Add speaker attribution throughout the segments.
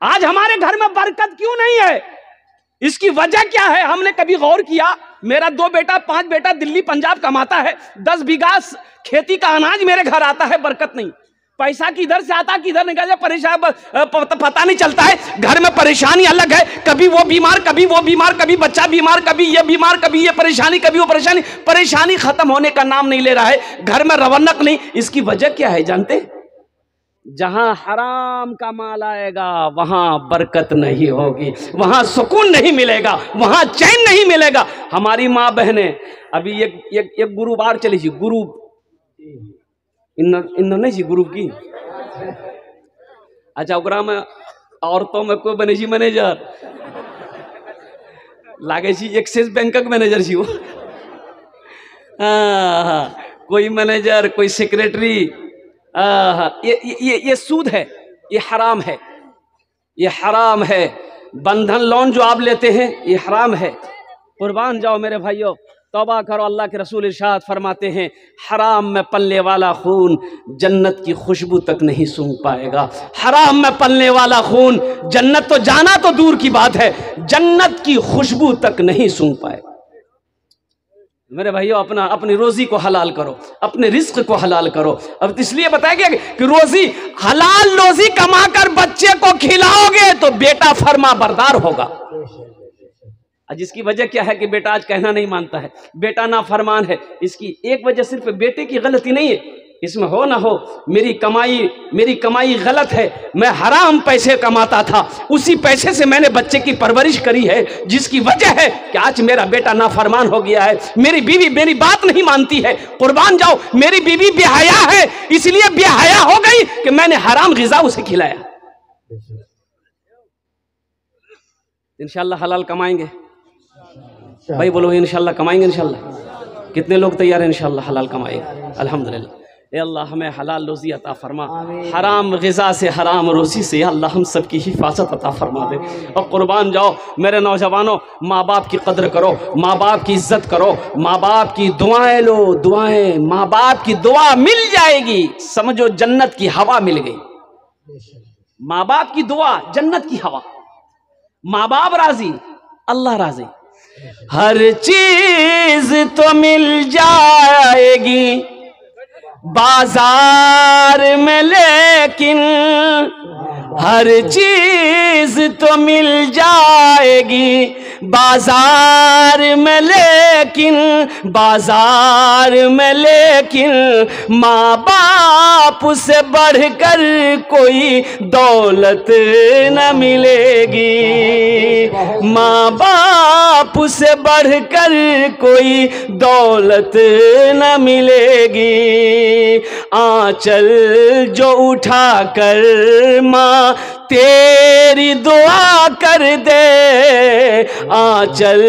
Speaker 1: आज हमारे घर में बरकत क्यों नहीं है? इसकी वजह क्या है? हमने कभी गौर किया? मेरा 2 बेटा 5 बेटा दिल्ली पंजाब कमाता है, 10 बीघा खेती का अनाज मेरे घर आता है, बरकत नहीं। पैसा किधर से आता किधर निकल जाए परेशान पता नहीं चलता है। घर में परेशानी अलग है, कभी वो बीमार कभी वो बीमार, कभी बच्चा बीमार कभी ये बीमार, कभी ये परेशानी कभी वो परेशानी। परेशानी खत्म होने का नाम नहीं ले रहा है, घर में रौनक नहीं। इसकी वजह क्या है जानते? जहां हराम का माल आएगा वहां बरकत नहीं होगी, वहां सुकून नहीं मिलेगा, वहां चैन नहीं मिलेगा। हमारी माँ बहने अभी एक गुरुवार चली थी, गुरु नहीं जी गुरु की। अच्छा ओकरा में औरतों में कोई बने जी मैनेजर लागे जी, एक्सिस बैंक का मैनेजर जी वो। कोई मैनेजर कोई सेक्रेटरी। ये सूद है, ये हराम है, ये हराम है। बंधन लोन जो आप लेते हैं ये हराम है। कुर्बान जाओ मेरे भाइयों, तौबा करो। अल्लाह के रसूल इरशाद फरमाते हैं, हराम में पलने वाला खून जन्नत की खुशबू तक नहीं सूंघ पाएगा। हराम में पलने वाला खून जन्नत तो जाना तो दूर की बात है, जन्नत की खुशबू तक नहीं सूंघ पाएगा। मेरे भाइयों अपनी रोजी को हलाल करो, अपने रिस्क को हलाल करो। अब इसलिए बताया गया कि रोजी हलाल रोजी कमाकर बच्चे को खिलाओगे तो बेटा फर्मा बरदार होगा। जिसकी वजह क्या है कि बेटा आज कहना नहीं मानता है, बेटा ना फरमान है। इसकी एक वजह सिर्फ बेटे की गलती नहीं है, इसमें हो ना हो मेरी कमाई गलत है, मैं हराम पैसे कमाता था, उसी पैसे से मैंने बच्चे की परवरिश करी है, जिसकी वजह है कि आज मेरा बेटा नाफरमान हो गया है। मेरी बीवी मेरी बात नहीं मानती है। कुर्बान जाओ, मेरी बीवी बेहया है, इसलिए बेहया हो गई कि मैंने हराम ग़िज़ा उसे खिलाया। इंशाल्लाह हलाल कमाएंगे भाई, बोलो इंशाल्लाह कमाएंगे। इंशाल्लाह कितने लोग तैयार हैं इंशाल्लाह हलाल कमाएंगे? अल्हम्दुलिल्लाह। ए अल्लाह हमें हलाल रोज़ी अता फरमा, हराम ग़िज़ा से हराम रोज़ी से अल्लाह हम सब की हिफाजत अता फरमा दे। और कुर्बान जाओ मेरे नौजवानों, माँ बाप की कदर करो, माँ बाप की इज्जत करो, माँ बाप की दुआएं लो। दुआएं, माँ बाप की दुआ मिल जाएगी, समझो जन्नत की हवा मिल गई। माँ बाप की दुआ जन्नत की हवा, माँ बाप राजी अल्लाह राजी। हर चीज तो मिल जाएगी बाजार में, लेकिन हर चीज तो मिल जाएगी बाजार में, लेकिन माँ बाप से बढ़कर कोई दौलत न मिलेगी। माँ बाप से बढ़कर कोई दौलत न मिलेगी। आंचल जो उठा कर माँ तेरी दुआ कर दे, आंचल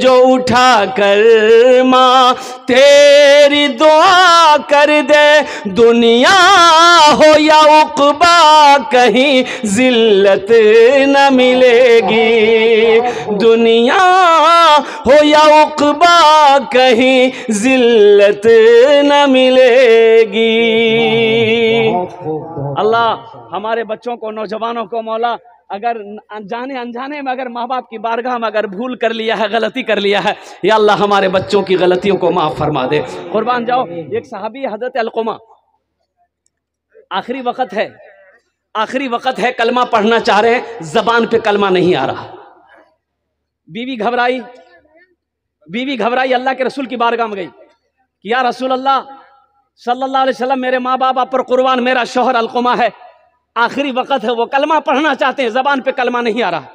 Speaker 1: जो उठा कर माँ तेरी दुआ कर दे। दुनिया हो या उक़बा कहीं जिल्लत न मिलेगी। दुनिया हो या उक़बा कहीं जिल्लत न मिलेगी। अल्लाह हमारे बच्चों को, नौजवानों को मौला, अगर जाने अनजाने में अगर माँ बाप की बारगाह में अगर भूल कर लिया है, गलती कर लिया है, या अल्लाह हमारे बच्चों की गलतियों को माफ़ फरमा दे। कुर्बान जाओ, एक सहाबी हज़रत अलक़मा, आखिरी वक़्त है, कलमा पढ़ना चाह रहे हैं, ज़बान पे कलमा नहीं आ रहा। बीवी घबराई, अल्लाह के रसूल की बारगाह में गई कि या रसूल अल्लाह सल्लल्लाहु अलैहि वसल्लम, मेरे माँ बाप आप पर कुर्बान, मेरा शौहर अलक़मा है, आखिरी वक़्त है, वो कलमा पढ़ना चाहते हैं, ज़बान पे कलमा नहीं आ रहा।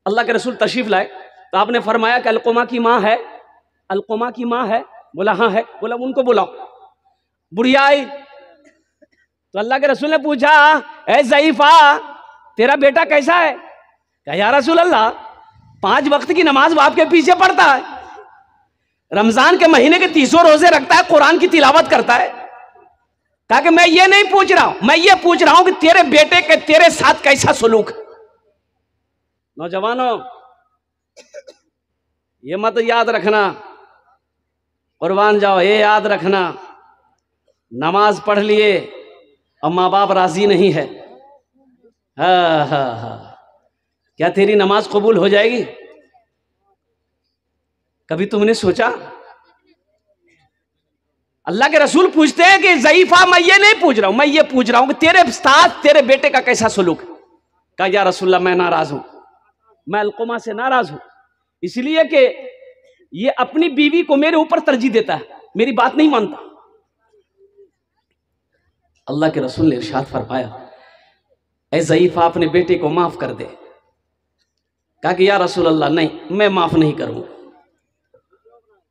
Speaker 1: अल्लाह के रसूल तशरीफ़ लाए तो आपने फरमाया कि अलक़मा की माँ है, अलक़मा की माँ है? बोला हाँ है। बोला उनको बुलाओ। बुढ़िया आई तो अल्लाह के रसूल ने पूछा, ए ज़ईफ़ा तेरा बेटा कैसा है? कहा या रसूल अल्लाह 5 वक्त की नमाज बाप के पीछे पढ़ता है, रमजान के महीने के 30 रोजे रखता है, कुरान की तिलावत करता है। कहा कि मैं ये नहीं पूछ रहा हूं, मैं ये पूछ रहा हूं कि तेरे बेटे के तेरे साथ कैसा सलूक। नौजवानों ये मत याद रखना, कुर्बान जाओ, ये याद रखना, नमाज पढ़ लिए और माँ बाप राजी नहीं है, हाँ हाँ हाँ, क्या तेरी नमाज कबूल हो जाएगी? कभी तुमने सोचा? अल्लाह के रसूल पूछते हैं कि ज़ईफा, मैं ये नहीं पूछ रहा हूं, मैं ये पूछ रहा हूं कि तेरे साथ तेरे बेटे का कैसा सलूक है? कहा या रसूलल्लाह मैं नाराज हूं, मैं अलकुमा से नाराज हूं, इसलिए कि ये अपनी बीवी को मेरे ऊपर तरजीह देता है, मेरी बात नहीं मानता। अल्लाह के रसूल ने इरशाद फरमाया, ऐ ज़ईफा अपने बेटे को माफ कर दे। कहा कि या रसूल अल्लाह नहीं, मैं माफ नहीं करूंगा।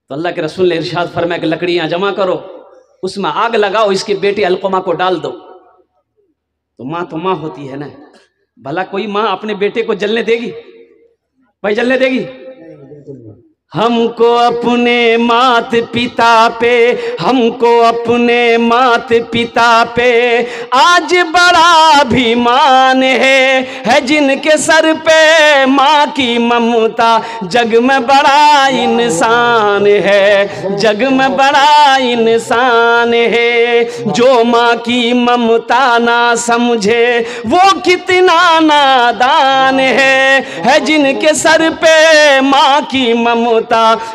Speaker 1: तो अल्लाह के रसूल ने इरशाद फरमाया कि लकड़ियां जमा करो, उसमें आग लगाओ, इसके बेटे अलकुमा को डाल दो। तो माँ होती है ना, भला कोई माँ अपने बेटे को जलने देगी? भाई जलने देगी? हमको अपने मात पिता पे, हमको अपने मात पिता पे आज बड़ा अभिमान है जिनके सर पे माँ की ममता, जग में बड़ा इंसान है, जग में बड़ा इंसान है। जो माँ की ममता ना समझे वो कितना नादान है जिनके सर पे माँ की ममता,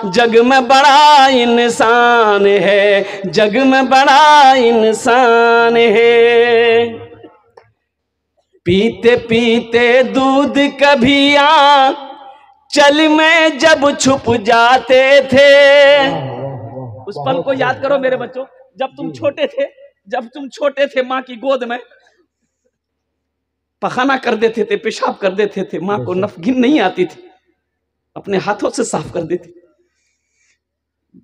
Speaker 1: जग में बड़ा इंसान है, जग में बड़ा इंसान है। पीते पीते दूध कभी चल में जब छुप जाते थे। उस पल को याद करो मेरे बच्चों, जब तुम छोटे थे, जब तुम छोटे थे माँ की गोद में पखाना कर देते थे, पेशाब कर देते थे, माँ को नफगिन नहीं आती थी, अपने हाथों से साफ कर देते,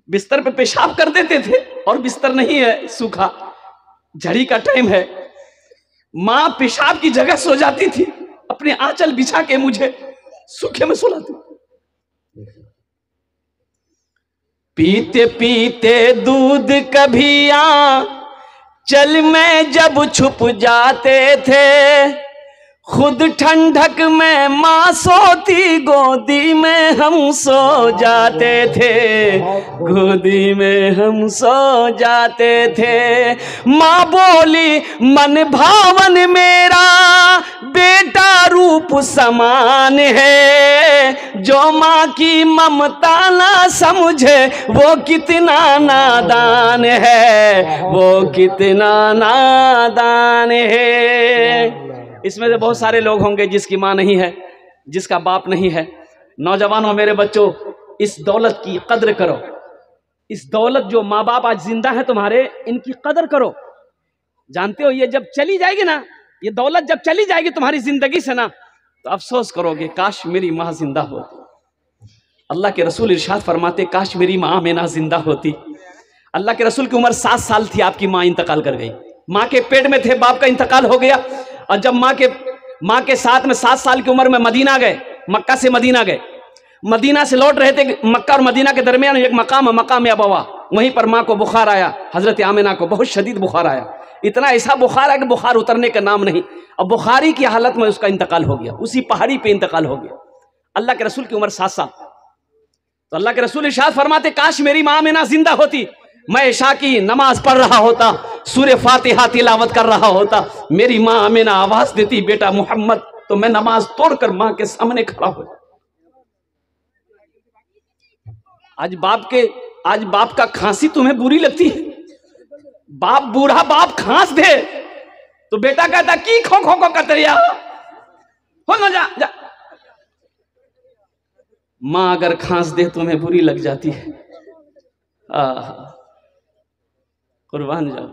Speaker 1: बिस्तर पे पेशाब कर देते थे, और बिस्तर नहीं है सूखा, झड़ी का टाइम है, माँ पेशाब की जगह सो जाती थी, अपने आंचल बिछा के मुझे सूखे में सुलाती। पीते पीते दूध कभी चल में जब छुप जाते थे, खुद ठंडक में माँ सोती, गोदी में हम सो जाते थे, गोदी में हम सो जाते थे। माँ बोली मन भावन मेरा बेटा रूप समान है, जो माँ की ममता ना समझे वो कितना नादान है, वो कितना नादान है। इसमें से बहुत सारे लोग होंगे जिसकी माँ नहीं है, जिसका बाप नहीं है। नौजवानों, मेरे बच्चों, इस दौलत की कद्र करो। इस दौलत, जो माँ बाप आज जिंदा है तुम्हारे, इनकी कद्र करो। जानते हो ये जब चली जाएगी ना, ये दौलत जब चली जाएगी तुम्हारी जिंदगी से ना, तो अफसोस करोगे काश मेरी माँ जिंदा होती। अल्लाह के रसूल इरशाद फरमाते, काश मेरी माँ आमिना जिंदा होती। अल्लाह के रसूल की उम्र 7 साल थी, आपकी माँ इंतकाल कर गई। माँ के पेट में थे, बाप का इंतकाल हो गया, और जब माँ के साथ में 7 साल की उम्र में मदीना गए, मक्का से मदीना गए, मदीना से लौट रहे थे, मक्का और मदीना के दरमियान एक मकाम है, मकाम अबवा, वहीं पर माँ को बुखार आया, हजरत आमिना को बहुत शदीद बुखार आया, इतना ऐसा बुखार आया कि बुखार उतरने का नाम नहीं, और बुखारी की हालत में उसका इंतकाल हो गया, उसी पहाड़ी पे इंतकाल हो गया। अल्लाह के रसूल की उम्र 7 साल। तो अल्लाह के रसूल इरशाद फरमाते, काश मेरी माँ आमिना जिंदा होती, मैं इशा की नमाज पढ़ रहा होता, सूरे फातिहा तिलावत कर रहा होता, मेरी माँ आमिना आवाज देती बेटा मोहम्मद, तो मैं नमाज तोड़कर माँ के सामने खड़ा हो। आज बाप का खांसी तुम्हें बुरी लगती है? बाप, बूढ़ा बाप खांस दे तो बेटा कहता की खो खो को कतरिया हो ना, जा। माँ अगर खांस दे तुम्हें बुरी लग जाती है। कुर्बान जाओ।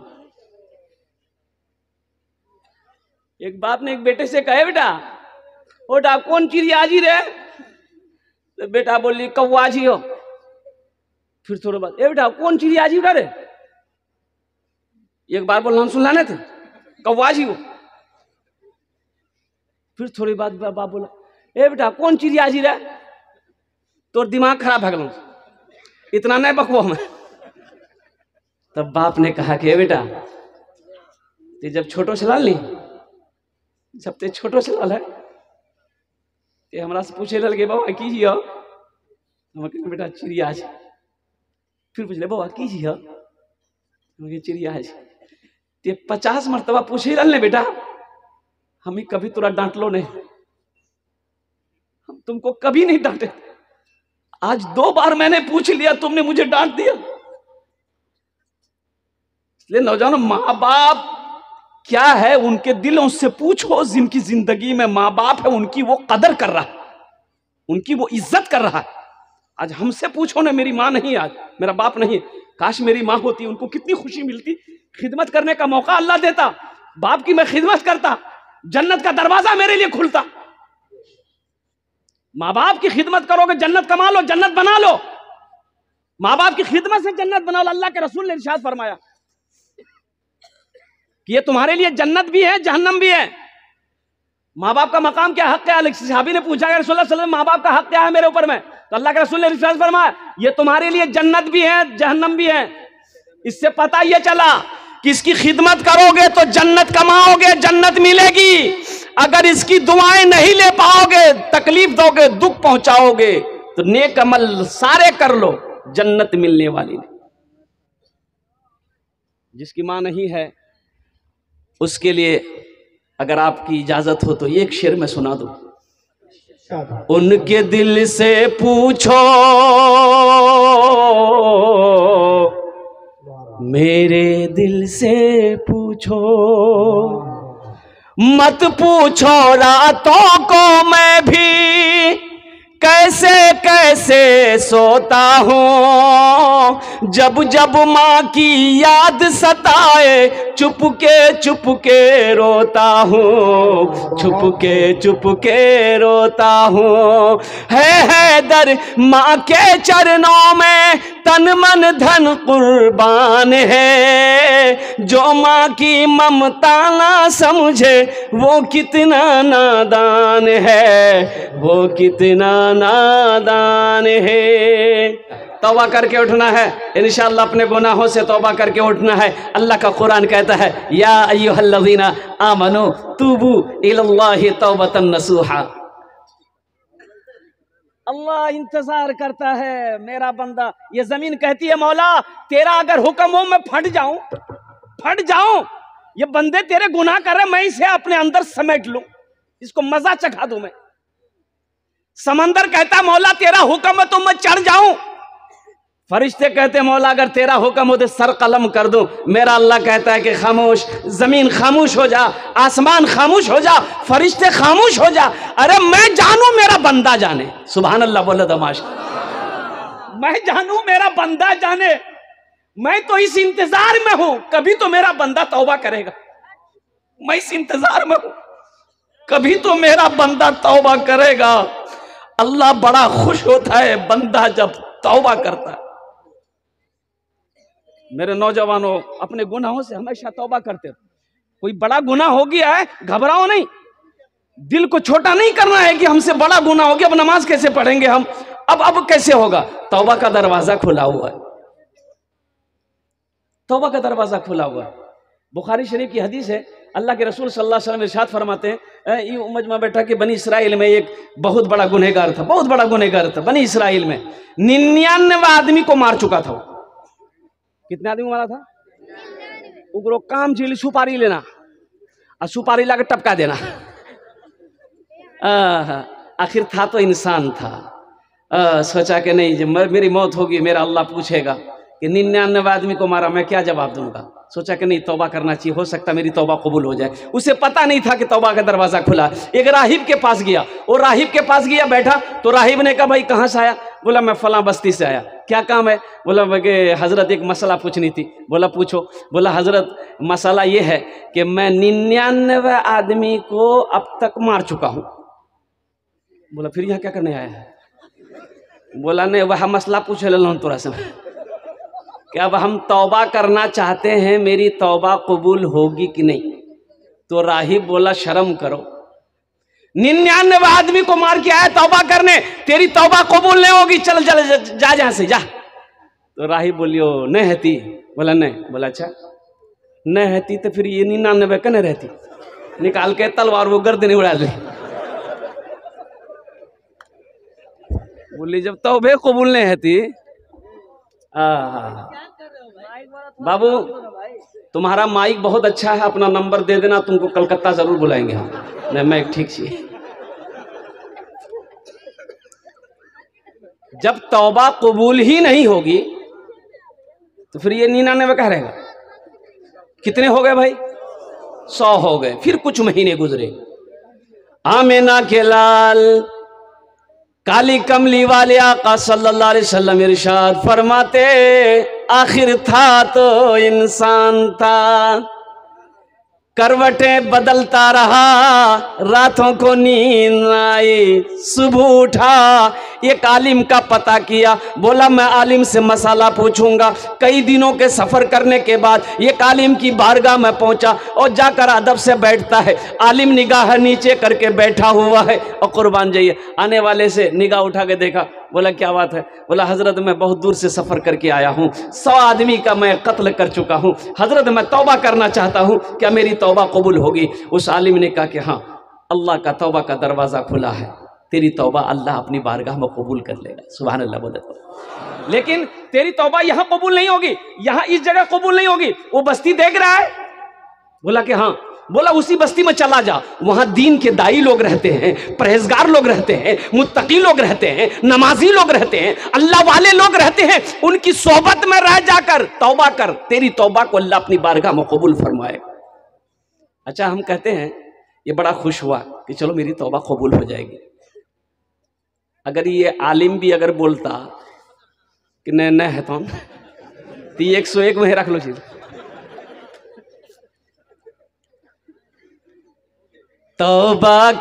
Speaker 1: एक बाप ने एक बेटे से कहे, बेटा कौन चिड़िया जी रे? तो बेटा बोली कौवा जी हो। फिर थोड़ा बाद, बेटा कौन चिड़िया जी रे? एक बार बोल, हम सुनलाने थे, कौवा जी हो। फिर थोड़ी बाद बाप बोला, बेटा कौन चिड़िया जी रे? तो दिमाग खराब है गया, इतना नहीं बकवा मैं। तब बाप ने कहा कि बेटा ते जब छोटो चलाल ली, जब ते छोटो चलाल है, ते हमरा से पूछे लगे बाबा की जी हो? बेटा चिड़िया है। फिर पूछ ले बाबा की जी हो? चिड़िया है। ते 50 मरतबा पूछे लल ने बेटा, हम ही कभी तुरा डांट लो नहीं, हम तुमको कभी नहीं डांटे। आज 2 बार मैंने पूछ लिया, तुमने मुझे डांट दिया। इसलिए नौजवानों, माँ बाप क्या है उनके दिलों से पूछो। जिनकी जिंदगी में माँ बाप है उनकी वो कदर कर रहा है, उनकी वो इज्जत कर रहा है। आज हमसे पूछो ना, मेरी माँ नहीं, आज मेरा बाप नहीं, काश मेरी माँ होती, उनको कितनी खुशी मिलती, खिदमत करने का मौका अल्लाह देता, बाप की मैं खिदमत करता, जन्नत का दरवाजा मेरे लिए खुलता। माँ बाप की खिदमत करोगे जन्नत कमा लो, जन्नत बना लो। माँ बाप की खिदमत से जन्नत बना लो। अल्लाह के रसूल ने इरशाद फरमाया कि ये तुम्हारे लिए जन्नत भी है, जहन्नम भी है। माँ बाप का मकाम क्या, हक क्या? सहाबी ने पूछा रसूलुल्लाह सल्लल्लाहु अलैहि वसल्लम, माँ बाप का हक क्या है मेरे ऊपर में? तो अल्लाह के रसूल ने इरशाद फरमाया, ये तुम्हारे लिए जन्नत भी है, जहन्नम भी है। इससे पता ये चला कि इसकी खिदमत करोगे तो जन्नत कमाओगे, जन्नत मिलेगी। अगर इसकी दुआएं नहीं ले पाओगे, तकलीफ दोगे, दुख पहुंचाओगे, तो नेक अमल सारे कर लो, जन्नत मिलने वाली नहीं। जिसकी मां नहीं है उसके लिए अगर आपकी इजाजत हो तो एक शेर में सुना दो। उनके दिल से पूछो, मेरे दिल से पूछो, मत पूछो रातों को मैं भी कैसे कैसे सोता हूँ। जब जब माँ की याद सताए चुपके रोता हूँ, चुपके रोता हूँ। है दर माँ के चरणों में तन मन धन कुर्बान है। जो माँ की ममता ना समझे वो कितना नादान है, वो कितना नादान है। तौबा करके उठना है इंशाअल्लाह, अपने गुनाहों से तौबा करके उठना है। अल्लाह का कुरान कहता है, या अय्युहल्लज़ीना आमनू तूबू इलल्लाहि तौबतन नसूहा। अल्लाह इंतजार करता है मेरा बंदा। ये जमीन कहती है, मौला तेरा अगर हुक्म हो मैं फट जाऊं। ये बंदे तेरे गुनाह कर रहे, मैं इसे अपने अंदर समेट लूं, इसको मजा चखा दूं मैं। समंदर कहता है, मौला तेरा हुक्म है तो मैं चढ़ जाऊं। फरिश्ते कहते हैं, मौला अगर तेरा हुक्म हो तो सर कलम कर दूं। मेरा अल्लाह कहता है कि खामोश, जमीन खामोश हो जा, आसमान खामोश हो जा, फरिश्ते खामोश हो जा। अरे मैं जानू मेरा बंदा जाने। सुभान अल्लाह बोले दमाश। मैं जानू मेरा बंदा जाने। मैं तो इस इंतजार में हूं, कभी तो मेरा बंदा तौबा करेगा। मैं इस इंतजार में हूं, कभी तो मेरा बंदा तौबा करेगा। अल्लाह बड़ा खुश होता है बंदा जब तौबा करता है। मेरे नौजवानों, अपने गुनाहों से हमेशा तौबा करते रहो। कोई बड़ा गुनाह हो गया है, घबराओ नहीं, दिल को छोटा नहीं करना है कि हमसे बड़ा गुनाह हो गया, अब नमाज कैसे पढ़ेंगे हम, अब कैसे होगा। तौबा का दरवाजा खुला हुआ है, तौबा का दरवाजा खुला हुआ है। बुखारी शरीफ की हदीस है, अल्लाह के रसूल सल्लल्लाहु अलैहि वसल्लम इरशाद फरमाते हैं, ये उम्मत में बैठा कि बनी इसराइल में एक बहुत बड़ा गुनहगार था, बहुत बड़ा गुनहगार था। बनी इसराइल में 99 आदमी को मार चुका था। कितने आदमी मारा था? उगरो काम झील सुपारी लेना और सुपारी लाकर टपका देना। आखिर था तो इंसान था। सोचा कि नहीं, जब मेरी मौत होगी मेरा अल्लाह पूछेगा कि 99 आदमी को मारा, मैं क्या जवाब दूंगा। सोचा कि नहीं, तौबा करना चाहिए, हो सकता मेरी तौबा कबूल हो जाए। उसे पता नहीं था कि तौबा का दरवाजा खुला। एक राहिब के पास गया, और राहिब के पास गया, बैठा तो राहिब ने कहा, भाई कहाँ से आया? बोला मैं फलां बस्ती से आया। क्या काम है? बोला हजरत एक मसला पूछनी थी। बोला पूछो। बोला हजरत मसला ये है कि मैं 99 आदमी को अब तक मार चुका हूँ। बोला फिर यहाँ क्या करने आया है? बोला नहीं, वह मसला पूछ ले तोरा से कि अब हम तौबा करना चाहते हैं, मेरी तौबा कबूल होगी कि नहीं। तो राहिब बोला शर्म करो, 99 आदमी को मार के आया तौबा करने, तेरी तौबा कबूल नहीं होगी, चल चल जा जहां से जा। तो राहिब बोलियो नहीं रहती। बोला नहीं। बोला अच्छा नहीं रहती तो फिर ये 99 कने रहती? निकाल के तलवार वो गर्दन उड़ा दी। बोली जब तौबे कबूल नहीं रहती। बाबू तुम्हारा माइक बहुत अच्छा है, अपना नंबर दे देना, तुमको कलकत्ता जरूर बुलाएंगे हम। नहीं मैं ठीक छी। जब तौबा कबूल ही नहीं होगी तो फिर ये 99 कह रहेगा। कितने हो गए भाई? 100 हो गए। फिर कुछ महीने गुजरे, आमिना के लाल काली कमली वाले आका सल्लल्लाहु अलैहि वसल्लम इरशाद फरमाते, आखिर था तो इंसान था, करवटें बदलता रहा, रातों को नींद आई, सुबह उठा, एक आलिम का पता किया, बोला मैं आलिम से मसाला पूछूंगा। कई दिनों के सफर करने के बाद एक आलिम की बारगाह में पहुंचा और जाकर अदब से बैठता है। आलिम निगाह नीचे करके बैठा हुआ है और कुर्बान जाइए आने वाले से निगाह उठा के देखा, बोला क्या बात है? बोला हजरत मैं बहुत दूर से सफर करके आया हूँ, 100 आदमी का मैं कत्ल कर चुका हूँ, हजरत मैं तौबा करना चाहता हूँ, क्या मेरी तौबा कबूल होगी? उस आलिम ने कहा कि हाँ, अल्लाह का तौबा का दरवाज़ा खुला है, तेरी तौबा अल्लाह अपनी बारगाह में कबूल कर लेगा। सुभान अल्लाह बोले तो। लेकिन तेरी तौबा यहाँ कबूल नहीं होगी, यहाँ इस जगह कबूल नहीं होगी। वो बस्ती देख रहा है? बोला कि हाँ। बोला उसी बस्ती में चला जा, वहां दीन के दाई लोग रहते हैं, परहेजगार लोग रहते हैं, मुत्तकी लोग रहते हैं, नमाजी लोग रहते हैं, अल्लाह वाले लोग रहते हैं, उनकी सोहबत में रह जाकर तौबा कर, तेरी तौबा को अल्लाह अपनी बारगाह में कबूल फरमाएगा। अच्छा हम कहते हैं ये बड़ा खुश हुआ कि चलो मेरी तौबा कबूल हो जाएगी। अगर ये आलिम भी अगर बोलता कि नहीं नहीं है तो 101 में रख लो चीज, तौबा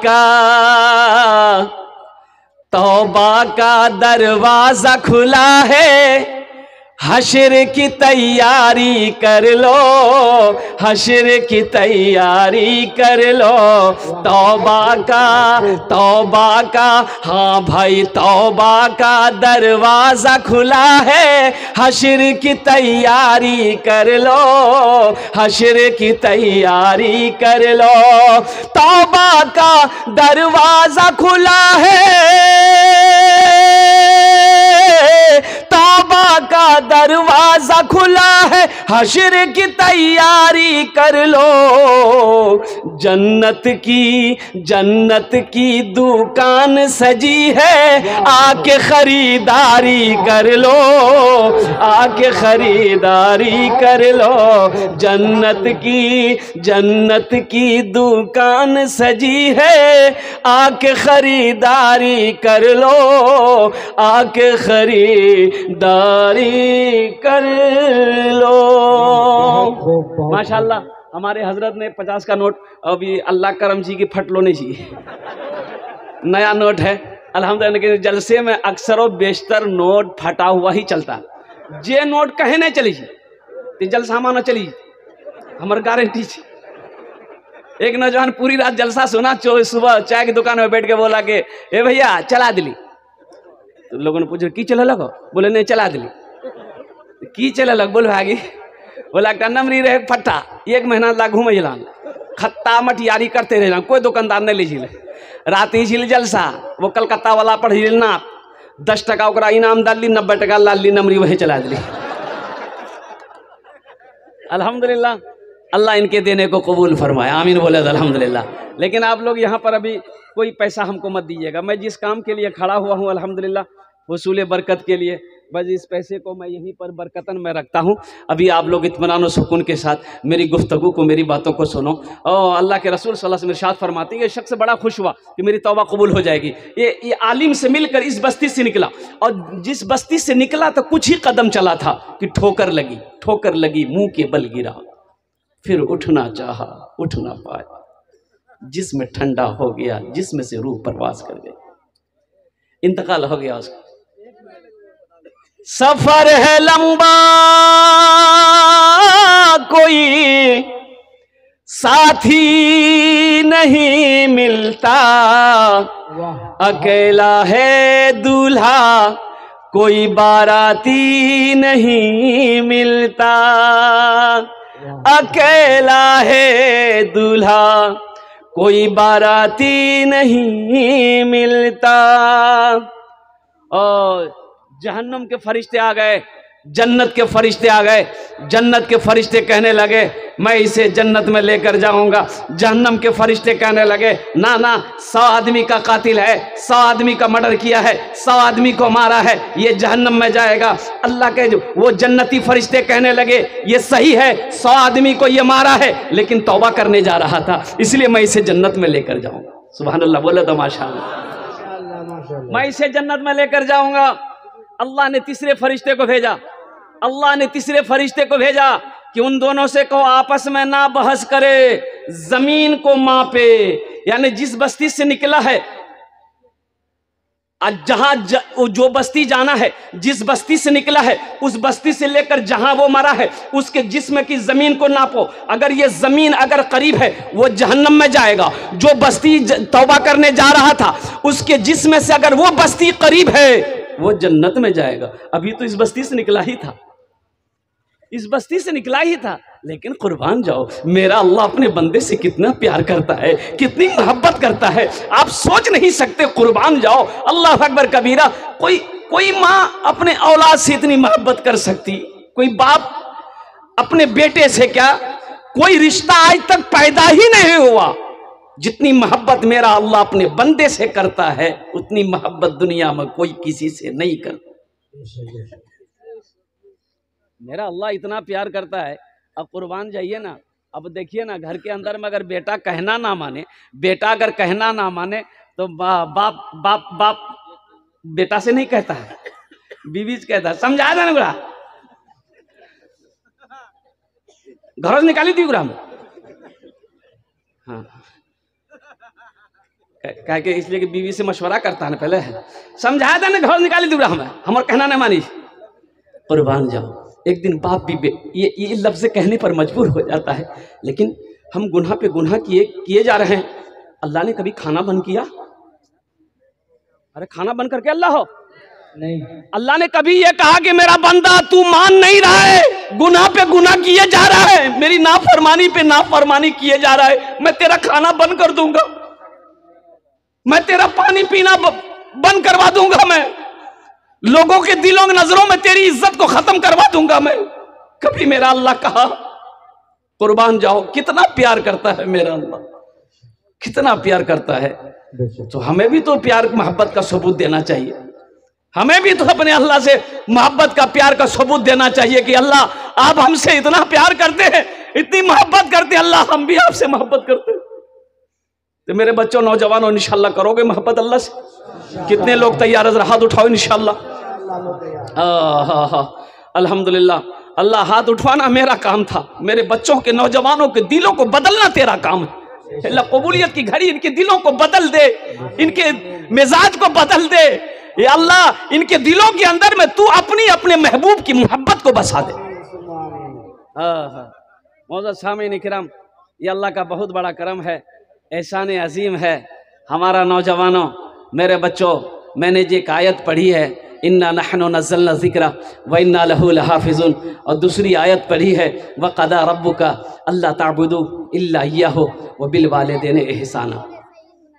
Speaker 1: का दरवाजा खुला है, हश्र की तैयारी कर लो, हश्र की तैयारी कर लो। तौबा का हाँ भाई, तौबा का दरवाजा खुला है, हश्र की तैयारी कर लो, हश्र की तैयारी कर लो। तौबा का दरवाजा खुला है, तौबा का दरवाजा खुला है, हश्र की तैयारी कर लो। जन्नत की दुकान सजी है, आके खरीदारी कर लो, आके खरीदारी कर लो। जन्नत की दुकान सजी है, आके खरीदारी कर लो, आके खरीदारी कर लो। माशाल्लाह हमारे हजरत ने 50 का नोट, अभी अल्लाह करम जी की फट लो नहीं चाहिए, नया नोट है अल्हम्दुलिल्लाह। लेकिन जलसे में अक्सर और बेशतर नोट फटा हुआ ही चलता, जे नोट कहे नहीं चली तो जलसा माना चली, हमार गारंटी। एक नौजवान पूरी रात जलसा सुना, सुबह चाय की दुकान में बैठ के बोला कि ए भैया चला दिली। तो लोगों ने पूछा की चला लगो? बोले नहीं चला दिली। की चला लग? बोल भागी। बोला नमरी रहे फट्टा, 1 महीना ला घूमे जलान, खत्ता मटियारी करते रहे, कोई दुकानदार नहीं ली झीले। रात ही झील जलसा, वो कलकत्ता वाला पढ़ ना, 10 टका ओकरा इनाम डाली, 90 टका लाली, नमरी वही चला दिली। अल्हम्दुलिल्लाह अल्लाह इनके देने को कबूल फरमाए, आमीन बोले अल्हम्दुलिल्लाह। लेकिन आप लोग यहाँ पर अभी कोई पैसा हमको मत दीजिएगा, मैं जिस काम के लिए खड़ा हुआ हूँ अल्हम्दुलिल्लाह वसूले बरकत के लिए, बस इस पैसे को मैं यहीं पर बरकतन में रखता हूँ। अभी आप लोग इत्मीनान और सुकून के साथ मेरी गुफ्तगू को, मेरी बातों को सुनो। और अल्लाह के रसूल सल्लल्लाहु अलैहि वसल्लम इरशाद फरमाते हैं, ये शख्स बड़ा खुश हुआ कि मेरी तौबा कबूल हो जाएगी। ये आलिम से मिलकर इस बस्ती से निकला, और जिस बस्ती से निकला तो कुछ ही कदम चला था कि ठोकर लगी, मुंह के बल गिरा, फिर उठना चाहा, उठ ना पाया, जिसमें ठंडा हो गया, जिसमें से रूह परवास कर गई, इंतकाल हो गया उसका। सफर है लंबा, कोई साथी नहीं मिलता, अकेला है दूल्हा, कोई बाराती नहीं मिलता, अकेला है दूल्हा, कोई बाराती नहीं मिलता। और जहन्नुम के फरिश्ते आ गए, जन्नत के फरिश्ते आ गए। जन्नत के फरिश्ते कहने लगे मैं इसे जन्नत में लेकर जाऊंगा। जहन्नम के फरिश्ते कहने लगे ना ना, 100 आदमी का कातिल है, 100 आदमी का मर्डर किया है, 100 आदमी को मारा है, ये जहन्नम में जाएगा। अल्लाह के वो जन्नती फरिश्ते कहने लगे ये सही है, 100 आदमी को ये मारा है, लेकिन तौबा करने जा रहा था, इसलिए मैं इसे जन्नत में लेकर जाऊंगा। सुभान अल्लाह, बोले तो माशाअल्लाह। मैं इसे जन्नत में लेकर जाऊंगा। अल्लाह ने तीसरे फरिश्ते को भेजा। अल्लाह ने तीसरे फरिश्ते को भेजा कि उन दोनों से कहो आपस में ना बहस करे, जमीन को मापे। यानी जिस बस्ती से निकला है, जहां जो बस्ती जाना है, जिस बस्ती से निकला है उस बस्ती से लेकर जहां वो मरा है उसके जिस्म की जमीन को नापो। अगर ये जमीन अगर करीब है वो जहन्नम में जाएगा। जो बस्ती तौबा करने जा रहा था उसके जिस्म से अगर वो बस्ती करीब है वो जन्नत में जाएगा। अभी तो इस बस्ती से निकला ही था, इस बस्ती से निकला ही था, लेकिन कुर्बान जाओ मेरा अल्लाह अपने बंदे से कितना प्यार करता है, कितनी मोहब्बत करता है, आप सोच नहीं सकते। कुर्बान जाओ, अल्लाह अकबर कबीरा। कोई माँ अपने औलाद से इतनी मोहब्बत कर सकती, कोई बाप अपने बेटे से, क्या कोई रिश्ता आज तक पैदा ही नहीं हुआ। जितनी मोहब्बत मेरा अल्लाह अपने बंदे से करता है उतनी मोहब्बत दुनिया में कोई किसी से नहीं करता। मेरा अल्लाह इतना प्यार करता है। अब कुर्बान जाइए ना, अब देखिए ना, घर के अंदर में अगर बेटा कहना ना माने, बेटा अगर कहना ना माने तो बाप बाप बाप बेटा से नहीं कहता है, बीवी से कहता है। समझाया था ना गुरा, घर से निकाली थी गुरा में। हाँ, कह के इसलिए कि बीवी से मशवरा करता है ना, पहले समझाया था ना, घर निकाली थी गुरा में, हमारा कहना नहीं मानी। कुर्बान जाओ, एक दिन बाप भी ये लफ्ज़ कहने पर मजबूर हो जाता है, लेकिन हम गुनाह पे गुनाह किए जा रहे हैं। अल्लाह ने कभी खाना बंद किया? अरे खाना बंद करके अल्लाह हो नहीं। अल्लाह ने कभी ये कहा कि मेरा बंदा तू मान नहीं रहा है, गुनाह पे गुनाह किए जा रहा है, मेरी नाफरमानी पे नाफरमानी किए जा रहा है, मैं तेरा खाना बंद कर दूंगा, मैं तेरा पानी पीना बंद करवा दूंगा, मैं लोगों के दिलों की नजरों में तेरी इज्जत को खत्म करवा दूंगा मैं? कभी मेरा अल्लाह कहा? कुर्बान जाओ, कितना प्यार करता है मेरा अल्लाह, कितना प्यार करता है। तो हमें भी तो प्यार मोहब्बत का सबूत देना चाहिए, हमें भी तो अपने अल्लाह से मोहब्बत का प्यार का सबूत देना चाहिए कि अल्लाह आप हमसे इतना प्यार करते हैं, इतनी मोहब्बत करते हैं, अल्लाह हम भी आपसे मोहब्बत करते हैं। तो मेरे बच्चों, नौजवानों, इंशाल्लाह करोगे मोहब्बत अल्लाह से? कितने लोग तैयार है? हाथ उठाओ इंशाल्लाह। अल्हम्दुलिल्लाह। अल्लाह हाथ उठवाना मेरा काम था, मेरे बच्चों के, नौजवानों के दिलों को बदलना तेरा काम है। अल्लाह कबूलियत की घड़ी इनके दिलों को बदल दे, इनके मिजाज को बदल दे। ये अल्लाह इनके दिलों के अंदर में तू अपने महबूब की मोहब्बत को बसा दे। मौजूद सामीन किराम, ये अल्लाह का बहुत बड़ा करम है, एहसान अजीम है। हमारा नौजवानों, मेरे बच्चों, मैंने जो एक आयत पढ़ी है, इन्ना नहनु नज़्ज़लना ज़िक्रा व इन्ना लहू लहाफ़िज़ून, और दूसरी आयत पढ़ी है व क़दा रब्बुका अल्ला ताबुदू इल्ला इय्याहु व बिल वालिदैनि इहसाना।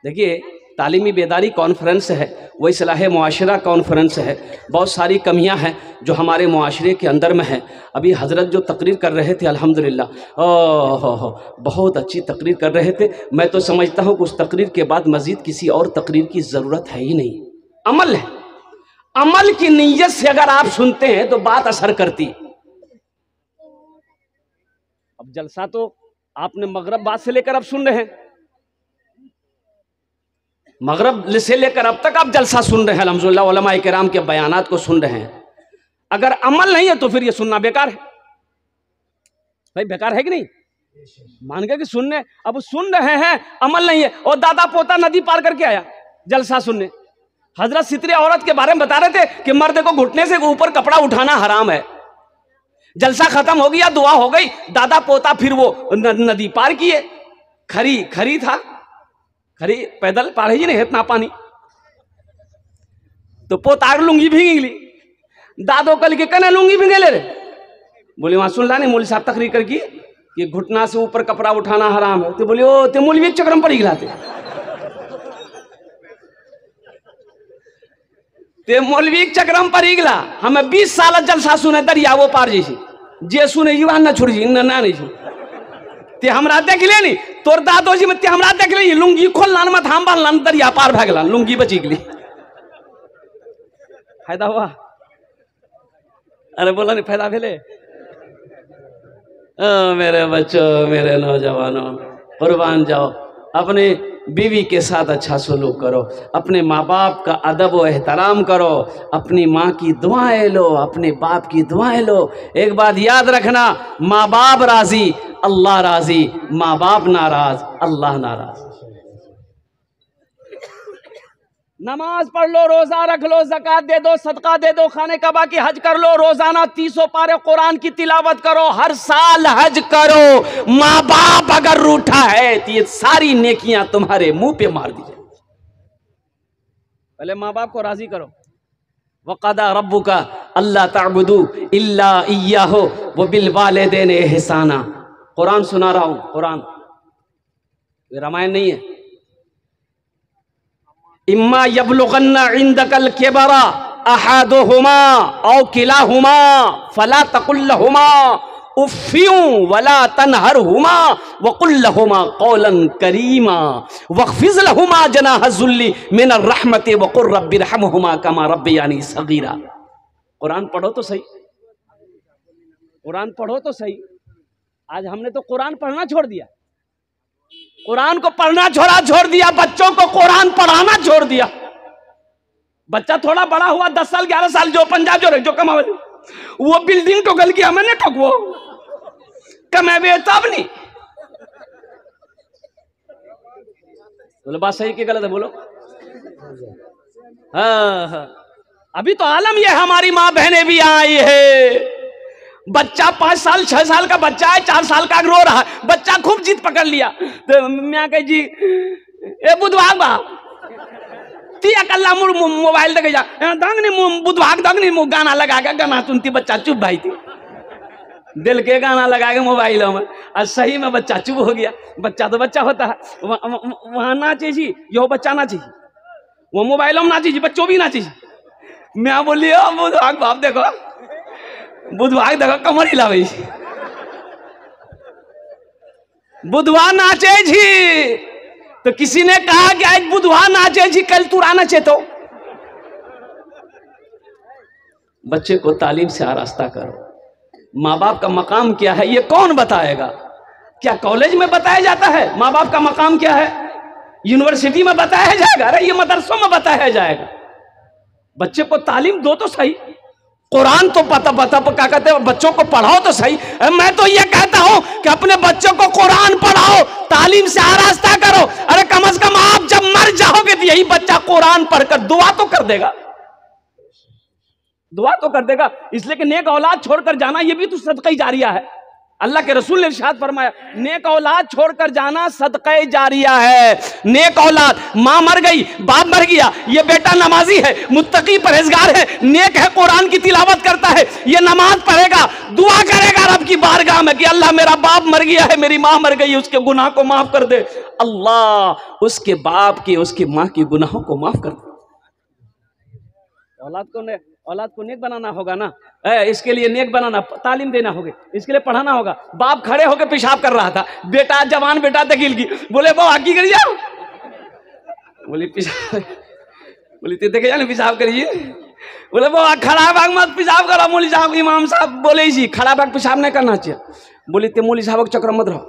Speaker 1: देखिए, तालीमी बेदारी कॉन्फ्रेंस है, वो इस्लाह मुआशरा कॉन्फ्रेंस है। बहुत सारी कमियां हैं जो हमारे मुआशरे के अंदर में हैं। अभी हज़रत जो तकरीर कर रहे थे, अल्हम्दुलिल्लाह, बहुत अच्छी तकरीर कर रहे थे। मैं तो समझता हूँ कि उस तकरीर के बाद मज़ीद किसी और तकरीर की ज़रूरत है ही नहीं। अमल है, अमल की नीयत से अगर आप सुनते हैं तो बात असर करती। अब जलसा तो आपने मगरब बाद से लेकर अब सुन रहे हैं, मगरब से लेकर अब तक आप जलसा सुन रहे हैं, अल्हम्दुलिल्लाह, उलमाए किराम के बयानात को सुन रहे हैं। अगर अमल नहीं है तो फिर ये सुनना बेकार है। भाई बेकार है कि नहीं? मान गए कि सुनने, अब सुन रहे हैं, अमल नहीं है। और दादा पोता नदी पार करके आया जलसा सुनने। हजरत सितरे औरत के बारे में बता रहे थे कि मर्द को घुटने से ऊपर कपड़ा उठाना हराम है। जलसा खत्म हो गया, दुआ हो गई, दादा पोता फिर वो नदी पार किए। खरी था, खरी पैदल पार ही नहीं, इतना पानी तो पोतार लुंगी भींगी ली, दादो कल के कने लुंगी भींगे ले रे। बोले वहां सुन ला नहीं, मौलवी साहब तकरीर कर की कि घुटना से ऊपर कपड़ा उठाना हराम है। तो बोले ओ ते मौलवी चक्रम पड़ी गिलाते। ते मौलवी चक्रम पर इगला हमें 20 साल जलसा सुने दरिया वो पार जैसी जे सुने युवा न छोड़ जी ना नहीं ते हमरा देख ले नी तोर दादो जी में ते हमरा देख ले लुंगी खोल लान मत हम बाल लान दरिया पार भाग लान लुंगी बची गली फायदा हुआ। अरे बोला नहीं फायदा भेले। मेरे बच्चों मेरे नौजवानों कुर्बान जाओ, अपने बीवी के साथ अच्छा सलूक करो, अपने माँ बाप का अदब व एहतराम करो, अपनी माँ की दुआएं लो, अपने बाप की दुआएं लो। एक बात याद रखना, माँ बाप राजी अल्लाह राजी, माँ बाप नाराज अल्लाह नाराज। नमाज पढ़ लो, रोजा रख लो, ज़कात दे दो, सदका दे दो, खाने कबा की हज कर लो, रोजाना 300 पारे कुरान की तिलावत करो, हर साल हज करो। माँ बाप अगर रूठा है तो ये सारी नेकियां तुम्हारे मुंह पे मार दी जाए। पहले माँ बाप को राजी करो। वक़दा रब्बुका अल्ला ताबुदू इल्ला इय्याहु व बिल वालिदैन इहसाना। कुरान सुना रहा हूं, कुरान, ये रामायण नहीं है। इम्मा यबलुगन्ना इंदकल किबरा अहादुहुमा औ किलाहुमा फला तकुल लहुमा उफ़्फ़ियू वला तनहरहुमा वकुल लहुमा कौलन करीमा वख़्फ़िज़ लहुमा जनाह ज़ुल्ली मिनर रहमति वक़ुल रब्बिरहमहुमा कमा रब्बियानी सगीरा। कुरान पढ़ो तो सही, कुरान पढ़ो तो सही। आज हमने तो कुरान पढ़ना छोड़ दिया, कुरान को पढ़ना छोड़ दिया, बच्चों को कुरान पढ़ाना छोड़ दिया। बच्चा थोड़ा बड़ा हुआ 10 साल 11 साल जो पंजाब जो कमा वो बिल्डिंग ठोकल की हमें नहीं ठोक वो कमे तब नहीं। बोलो बात सही की गलत है बोलो। हाँ, अभी तो आलम ये हमारी माँ बहनें भी आई है। बच्चा 5 साल 6 साल का बच्चा है, 4 साल का रो रहा है, बच्चा खूब जिद पकड़ लिया तो मैं कह जी ए बुधवार बा ती अकल्ला मुड़ मोबाइल देखे जा दंगनी बुधवार दंगनी गाना लगा के गाना सुनती, बच्चा चुप भाई थी दिल के गाना लगा के मोबाइलों में। और सही में बच्चा चुप हो गया। बच्चा तो बच्चा होता है, वहां नाचे जी यो बच्चा नाचे, वो मोबाइलों में नाचे जी, बच्चों भी नाचे जी। मैं बोली बुधवार बाप देखो बुधवार देखो कमर हिलावे, बुधवार नाचे जी तो किसी ने कहा कि आज बुधवार नाचे जी कल तू नाचे तो। बच्चे को तालीम से आरास्ता करो। माँ बाप का मकाम क्या है ये कौन बताएगा? क्या कॉलेज में बताया जाता है माँ बाप का मकाम क्या है? यूनिवर्सिटी में बताया जाएगा? अरे ये मदरसों में बताया जाएगा। बच्चे को तालीम दो तो सही, कुरान तो पता क्या कहते हैं बच्चों को पढ़ाओ तो सही। मैं तो ये कहता हूं कि अपने बच्चों को कुरान पढ़ाओ, तालीम से आरास्ता करो। अरे कम से कम आप जब मर जाओगे तो यही बच्चा कुरान पढ़कर दुआ तो कर देगा, दुआ तो कर देगा। इसलिए कि नेक औलाद छोड़कर जाना ये भी तो सदका जारिया है। अल्लाह के रसूल ने इरशाद फरमाया नेक औलाद छोड़कर जाना सदका जारिया है। नेक औलाद, माँ मर गई, बाप मर गया, ये बेटा नमाजी है, मुत्तकी परहेजगार है, नेक है, कुरान की तिलावत करता है, ये नमाज पढ़ेगा, दुआ करेगा रब की बारगाह में कि अल्लाह मेरा बाप मर गया है, मेरी माँ मर गई है, उसके गुनाह को माफ कर दे। अल्लाह उसके बाप के उसकी माँ के गुनाहों को माफ कर दे। औलाद को नेक बनाना होगा ना, इसके लिए नेक बनाना, तालीम देना होगा, इसके लिए पढ़ाना होगा। बाप खड़े होकर पेशाब कर रहा था, बेटा जवान बेटा दकील की बोले वो आगे कर जाओ, बोली पेशाब, बोली देखे जाने पेशाब करिए, बोले वो खड़ा भाग मत पेशाब करो। मौलवी साहब इमाम साहब बोले जी खड़ा भाग पेशाब नहीं करना चाहिए। बोली ते मौलवी साहब चक्र मत रहो,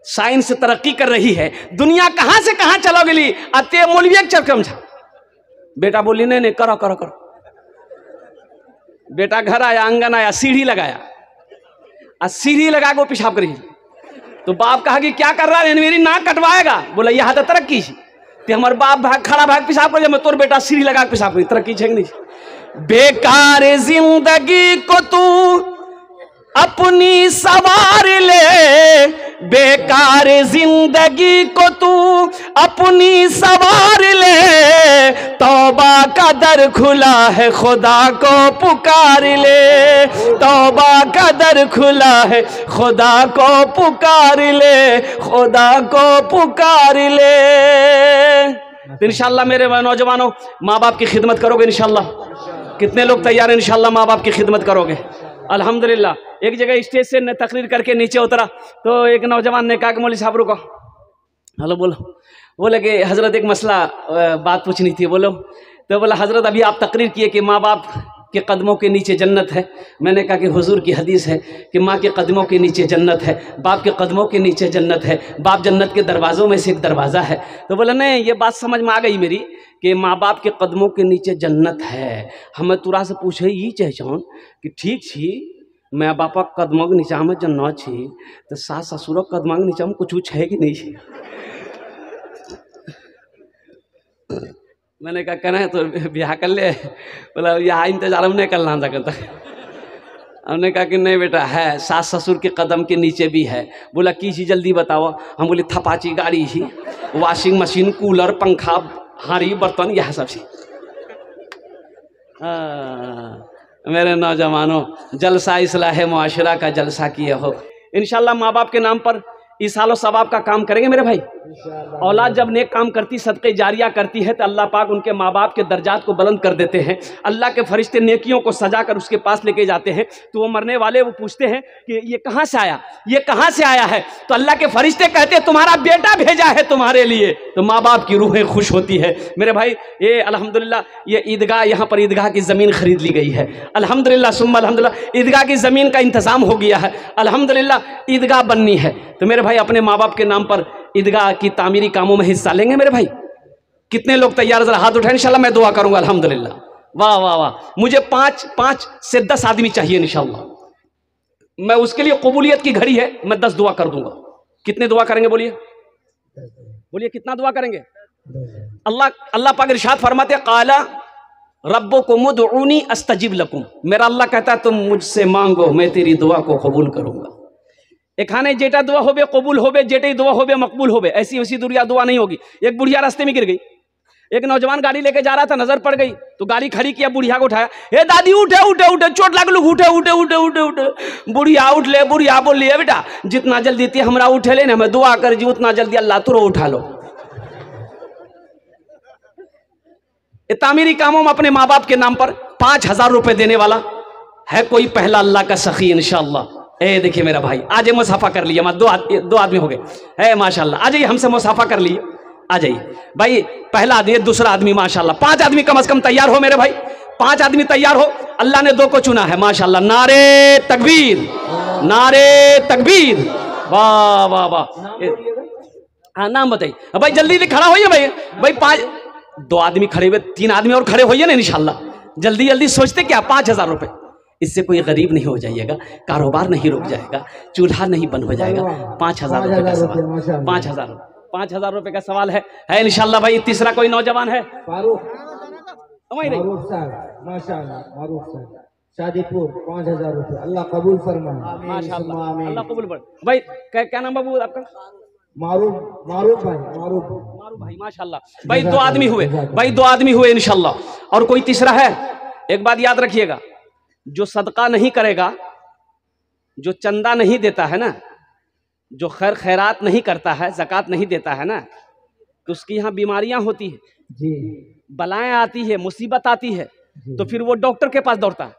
Speaker 1: साइंस तरक्की कर रही है, दुनिया कहां से कहां चलो गई, अते मौलवी चक्र में। बेटा बोली नहीं करो करो करो। बेटा घर आया, आंगन आया, सीढ़ी लगाया, और सीढ़ी लगा के वो पेशाब करी। तो बाप कहा कि क्या कर रहा है, मेरी नाक कटवाएगा। बोला यह तो तरक्की थी, हमारे बाप भाग खड़ा भाग पेशाब कर, मैं तोर बेटा सीढ़ी लगा के पेशाब करी, तरक्की है नहीं। बेकार जिंदगी को तू अपनी सवार ले, बेकार जिंदगी को तू अपनी सवार ले, तौबा का दर खुला है खुदा को पुकार ले, तौबा का दर खुला है खुदा को पुकार ले, खुदा को पुकार ले। तो इंशाल्लाह मेरे नौजवानों माँ बाप की खिदमत करोगे इंशाल्लाह? कितने लोग तैयार हैं इंशाल्लाह माँ बाप की खिदमत करोगे? अल्हम्दुलिल्लाह। एक जगह स्टेज से तकरीर करके नीचे उतरा तो एक नौजवान ने कहा कि मौलवी साहब रुको, हेलो बोलो। बोले कि हज़रत एक मसला बात पूछनी थी। बोलो। तो बोला हज़रत अभी आप तकरीर किए कि माँ बाप के कदमों के नीचे जन्नत है। मैंने कहा कि हुजूर की हदीस है कि माँ के कदमों के नीचे जन्नत है, बाप के कदमों के नीचे जन्नत है, बाप जन्नत के दरवाज़ों में से एक दरवाज़ा है। तो बोला नहीं, ये बात समझ में आ गई मेरी कि माँ बाप के कदमों के नीचे जन्नत है। हमें तुरा से पूछे ये चाहूँ कि ठीक छी माँ बापा कदमों के नीचा में जन्नत छी, तो सास ससुरों कदमों के नीचा में कुछ है कि नहीं? मैंने कहा कहना है तो ब्याह कर ले। बोला यहाँ इंतजार हम नहीं करना था। हमने कहा कि नहीं बेटा है, सास ससुर के कदम के नीचे भी है। बोला की चीज़ जल्दी बताओ। हम बोले थपाची गाड़ी ही, वॉशिंग मशीन, कूलर, पंखा, हारी बर्तन, यह सब चीज। मेरे नौजवानों जलसा इस्लाह मुआशरा का जलसा किए हो इंशाल्लाह। माँ बाप के नाम पर इसालो सवाब का काम करेंगे मेरे भाई। औलाद जब नेक काम करती, सदक़े जारिया करती है तो अल्लाह पाक उनके माँ बाप के दर्जात को बुलंद कर देते हैं। अल्लाह के फरिश्ते नेकियों को सजा कर उसके पास लेके जाते हैं। तो वो मरने वाले वो पूछते हैं कि ये कहाँ से आया, ये कहाँ से आया है? तो अल्लाह के फरिश्ते कहते हैं तुम्हारा बेटा भेजा है तुम्हारे लिए। तो माँ बाप की रूहें खुश होती है मेरे भाई। ये अल्हम्दुलिल्लाह ये ईदगाह, यहाँ पर ईदगाह की ज़मीन खरीद ली गई है अल्हम्दुलिल्लाह सुम्मा अल्हम्दुलिल्लाह। ईदगाह की ज़मीन का इंतज़ाम हो गया है अल्हम्दुलिल्लाह। ईदगाह बननी है तो मेरे भाई अपने माँ बाप के नाम पर ईदगाह की तामीरी कामों में हिस्सा लेंगे मेरे भाई? कितने लोग तैयार? जरा हाथ उठाएं, इंशाल्लाह मैं दुआ करूंगा अल्हम्दुलिल्लाह। वाह वाह वाह। मुझे 5 से 10 आदमी चाहिए इंशाल्लाह। मैं उसके लिए कबूलियत की घड़ी है, मैं 10 दुआ कर दूंगा। कितने दुआ करेंगे बोलिए? बोलिए कितना दुआ करेंगे? अल्लाह पाक इरशाद फरमाते काला रब्बुकुम उदऊनी अस्तजिब लकुम। मेरा अल्लाह कहता है तुम मुझसे मांगो मैं तेरी दुआ को कबूल करूंगा। एखाने जेटा दुआ होबे कबूल होबे, जेटे दुआ होबे मकबूल होबे। ऐसी वैसी दुआ नहीं होगी। एक बुढ़िया रास्ते में गिर गई, एक नौजवान गाड़ी लेके जा रहा था, नजर पड़ गई तो गाड़ी खड़ी किया, बुढ़िया को उठाया, हे दादी उठे उठे उठे, चोट लागलू, उठे उठे उठे उठे उठे। बुढ़िया उठ ले, बुढ़िया बोल लिया बेटा जितना जल्दी ती हमरा उठे ले ना, मैं दुआ कर जी उतना जल्दी अल्लाह तुरो उठा लो। तामीरी कामों में अपने माँ बाप के नाम पर 5000 रुपए देने वाला है कोई पहला अल्लाह का सखी इंशाअल्लाह। ए देखिए मेरा भाई आ जाइए, मुसाफा कर लिया, दो आदमी हो गए है माशाल्लाह। आ जाइए हमसे मुसाफा कर लिए, आ जाइए भाई। पहला आदमी, दूसरा आदमी माशाल्लाह। 5 आदमी कम से कम तैयार हो मेरे भाई, 5 आदमी तैयार हो। अल्लाह ने 2 को चुना है माशाल्लाह। नारे तकबीर, नारे तकबीर, वाह वाह वाह। हाँ नाम बताइए भाई, जल्दी खड़ा होइए भाई। भाई 2 आदमी खड़े हुए, 3 आदमी और खड़े होइए ना इंशाल्लाह। जल्दी जल्दी सोचते क्या 5000 रुपए, इससे कोई गरीब नहीं हो जाइएगा, कारोबार नहीं रुक जाएगा, चूल्हा नहीं बंद हो जाएगा। 5000 रुपए का सवाल, 5000 रुपए का सवाल है इंशाल्लाह भाई। तीसरा कोई नौजवान है?
Speaker 2: शादीपुर 5000 रुपए, अल्लाह कबूल फरमाए
Speaker 1: माशाल्लाह, अल्लाह कबूल फरमाए। भाई क्या नाम बाबू आपका?
Speaker 2: मारूफ भाई
Speaker 1: माशाल्लाह। भाई 2 आदमी हुए भाई, 2 आदमी हुए इंशाल्लाह। और कोई तीसरा है? एक बात याद रखिएगा, जो सदका नहीं करेगा, जो चंदा नहीं देता है ना, जो खैरात नहीं करता है, ज़कात नहीं देता है ना, तो उसकी यहाँ बीमारियां होती है
Speaker 2: जी,
Speaker 1: बलाएं आती है, मुसीबत आती है, तो फिर वो डॉक्टर के पास दौड़ता है।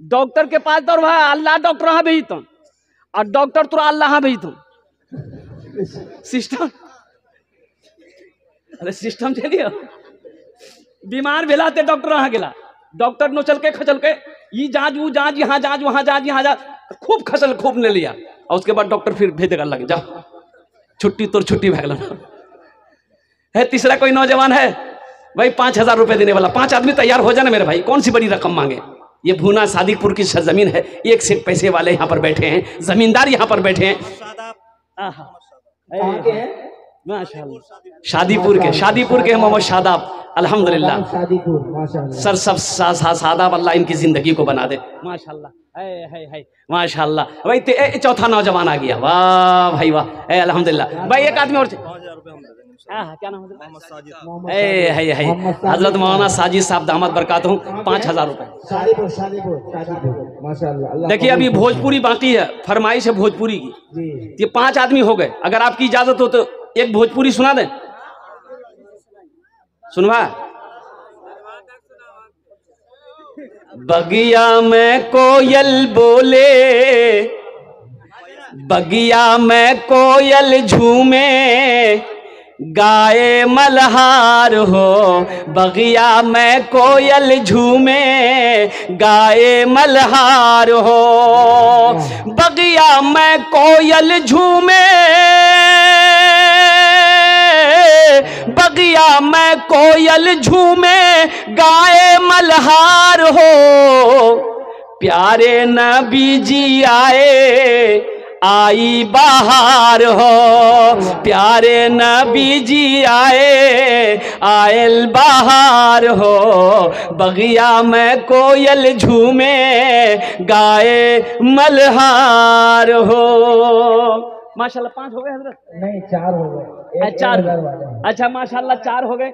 Speaker 1: डॉक्टर के पास दौड़ भाई, अल्लाह डॉक्टर हाँ भेजता हूँ और डॉक्टर तो अल्लाह हाँ भेजता हूँ। सिस्टम, अरे सिस्टम चलिए, बीमार भेलाते डॉक्टर हाँ गेला, डॉक्टर नो चल के खचल के ये जांच वो जांच, यहाँ जांच वहाँ जांच, यहाँ जांच, खूब खसल खूब ले लिया और उसके बाद डॉक्टर फिर भेजेगा लगे जाओ छुट्टी, तो छुट्टी भगल है। तीसरा कोई नौजवान है भाई? 5000 रुपए देने वाला। 5 आदमी तैयार हो जाना मेरे भाई, कौन सी बड़ी रकम मांगे। ये भूना सादिकपुर की सरजमीन है, 1 से 1 पैसे वाले यहाँ पर बैठे हैं, जमींदार यहाँ पर बैठे हैं। शादीपुर के मोहम्मद शादाब अल्हम्दुलिल्लाह। सर सब शादाब, अल्लाह इनकी जिंदगी को बना दे माशाल्लाह। है माशाल्लाह भाई। चौथा नौजवान आ गया, वाह भाई वाह, अल्हम्दुलिल्लाह भाई। एक आदमी और क्या नाम है? हजरत मौलाना साजिद साहब दामद बरकातहू 5000 रुपए। देखिए अभी भोजपुरी बाकी है, फरमाइश है भोजपुरी की। ये 5 आदमी हो गए, अगर आपकी इजाजत हो तो एक भोजपुरी सुना दें। सुनवा। बगिया में कोयल बोले, बगिया में कोयल झूमे, गाए मल्हार हो। बगिया में कोयल झूमे, गाए मल्हार हो। बगिया में कोयल झूमे, बगिया में कोयल झूमे, गाए मल्हार हो। प्यारे नबी जी आए, आई बहार हो। प्यारे नबी जी आए, आयल बहार हो। बगिया में कोयल झूमे, गाए मल्हार हो। माशाल्लाह 5 हो गए हजरत?
Speaker 2: नहीं 4 हो गए।
Speaker 1: 4। अच्छा माशाल्लाह 4 हो गए।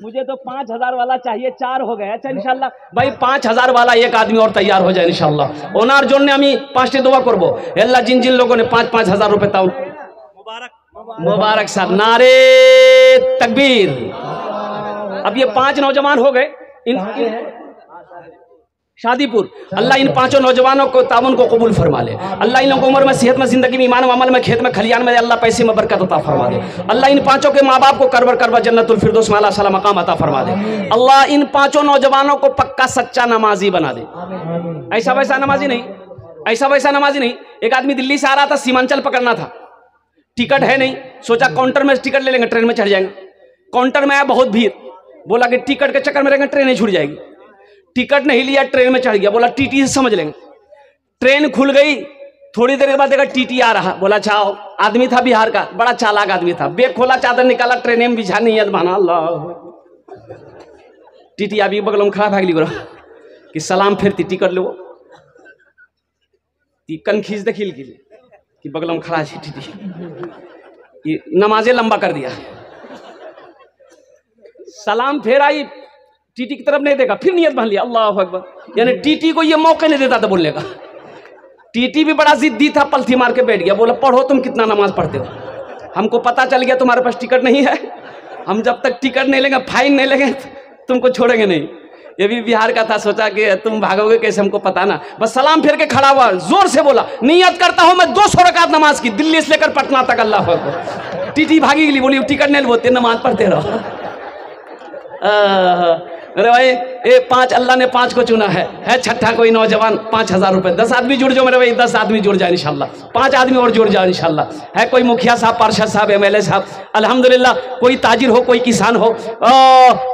Speaker 1: मुझे तो 5000 वाला चाहिए, 4 हो गए। अच्छा इंशाल्लाह भाई 5000 वाला एक आदमी और तैयार हो जाए इंशाल्लाह। ओनार जोन ने हमें 5टी दुआ करबो अल्लाह जिन जिन लोगों ने 5-5 हजार रुपए ताउन मुबारक साहब। नारे तकबीर। अब ये 5 नौजवान हो गए शादीपुर। अल्लाह इन 5 नौजवानों को ताउन को कबूल फरमा ले। अल्लाह इन लोगों को उम्र में, सेहत में, जिंदगी में, ईमान में, अमल में, खेत में, खलियान में अल्लाह पैसे में बरकत अता फरमा दे। अल्लाह इन 5 के माँ बाप को करबर करबर जन्नतुल फिरदौस में आला मकाम अता फरमा दे। अल्लाह इन 5 नौजवानों को पक्का सच्चा नमाजी बना दे। ऐसा वैसा नमाजी नहीं, ऐसा वैसा नमाजी नहीं। एक आदमी दिल्ली से आ रहा था, सीमांचल पकड़ना था, टिकट है नहीं, सोचा काउंटर में टिकट ले लेंगे, ट्रेन में चढ़ जाएंगे। काउंटर में आया बहुत भीड़, बोला कि टिकट के चक्कर में रहेंगे ट्रेन नहीं छूट जाएगी। टिकट नहीं लिया, ट्रेन में चढ़ गया, बोला टीटी से समझ लेंगे। ट्रेन खुल गई, थोड़ी देर के बाद देखा टीटी आ रहा, बोला चाओ। आदमी था बिहार का, बड़ा चालाक आदमी था, बैग खोला, चादर निकाला, ट्रेन में बिछा नहीं बना। अल्लाह टीटी अभी बगल में खड़ा भाग ली बोला कि सलाम फिरती टिकट लो। कन खींच दे खिल कि बगल में खड़ा है टीटी। नमाजे लंबा कर दिया, सलाम फेर आई, टीटी की तरफ नहीं देखा, फिर नियत बांध लिया अल्लाह अकबर। यानी टीटी को ये मौका नहीं देता था बोलने का। टीटी भी बड़ा जिद्दी था, पलथी मार के बैठ गया, बोला पढ़ो तुम कितना नमाज पढ़ते हो, हमको पता चल गया तुम्हारे पास टिकट नहीं है, हम जब तक टिकट नहीं लेंगे, फाइन नहीं लेंगे, तुमको छोड़ेंगे नहीं। ये भी बिहार का था, सोचा कि तुम भागोगे कैसे हमको पता ना। बस सलाम फिर के खड़ा हुआ, जोर से बोला नियत करता हूं मैं 200 रकात नमाज की, दिल्ली से लेकर पटना तक। अल्लाह अकबर। टीटी भागी गई, बोली टिकट नहीं बोलते, नमाज पढ़ते रहो। अरे भाई ये 5 अल्लाह ने 5 को चुना है छठा कोई नौजवान 5000 रुपए। 10 आदमी जुड़ जाओ मेरे भाई, 10 आदमी जुड़ जाए इंशाल्लाह, 5 आदमी और जुड़ जाओ इंशाल्लाह। है कोई मुखिया साहब, पार्षद साहब, MLA साहब, अल्हम्दुलिल्लाह, कोई ताजिर हो, कोई किसान हो,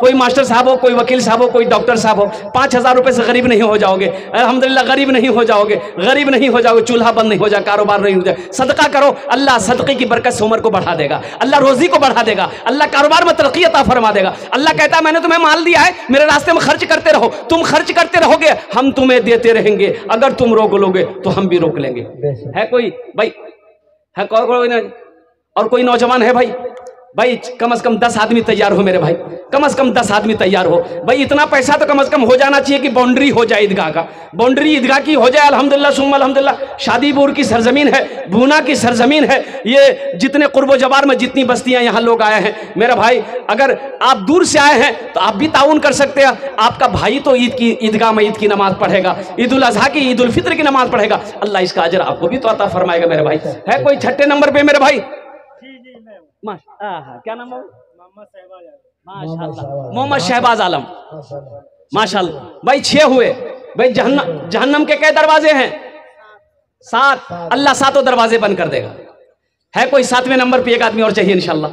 Speaker 1: कोई मास्टर साहब हो, कोई वकील साहब हो, कोई डॉक्टर साहब हो। 5000 रुपए से गरीब नहीं हो जाओगे, अल्हम्दुलिल्लाह गरीब नहीं हो जाओगे, गरीब नहीं हो जाओगे, चूल्हा बंद नहीं हो जाए, कारोबार नहीं हो जाए। सदका करो, अल्लाह सदके की बरकत से उम्र को बढ़ा देगा, अल्लाह रोजी को बढ़ा देगा, अल्लाह कारोबार में तरक्की अता फरमा देगा। अल्लाह कहता है मैंने तुम्हें माल दिया है, मेरे रास्ते में खर्च करते रहो, तुम खर्च करते रहोगे, हम तुम्हें देते रहेंगे, अगर तुम रोक लोगे तो हम भी रोक लेंगे। है कोई भाई, है कोई और कोई नौजवान है भाई? भाई कम से कम 10 आदमी तैयार हो मेरे भाई, कम से कम 10 आदमी तैयार हो भाई। इतना पैसा तो कम से कम हो जाना चाहिए कि बाउंड्री हो जाए ईदगाह का, बाउंड्री ईदगाह की हो जाए। अल्हम्दुलिल्लाह सुम्मा अल्हम्दुलिल्लाह। शादीपुर की सरजमीन है, भूना की सरजमीन है, ये जितने कुर्बो जवार में जितनी बस्तियां यहाँ लोग आए हैं मेरा भाई, अगर आप दूर से आए हैं तो आप भी ताउन कर सकते हैं। आपका भाई तो ईद की ईदगाह में ईद की नमाज पढ़ेगा, ईद उल अजहा की, ईद उल फित्र की नमाज पढ़ेगा, अल्लाह इसका अजर आपको भी तो अता फरमाएगा मेरे भाई। है कोई छठे नंबर पे मेरे भाई? क्या नाम है? माशाल्लाह मोहम्मद शहबाज आलम, माशाल्लाह भाई। 6 हुए भाई। जहन्नम के कई दरवाजे हैं? 7। अल्लाह 7 दरवाजे बंद कर देगा। है कोई 7वें नंबर पे एक आदमी और चाहिए इंशाल्लाह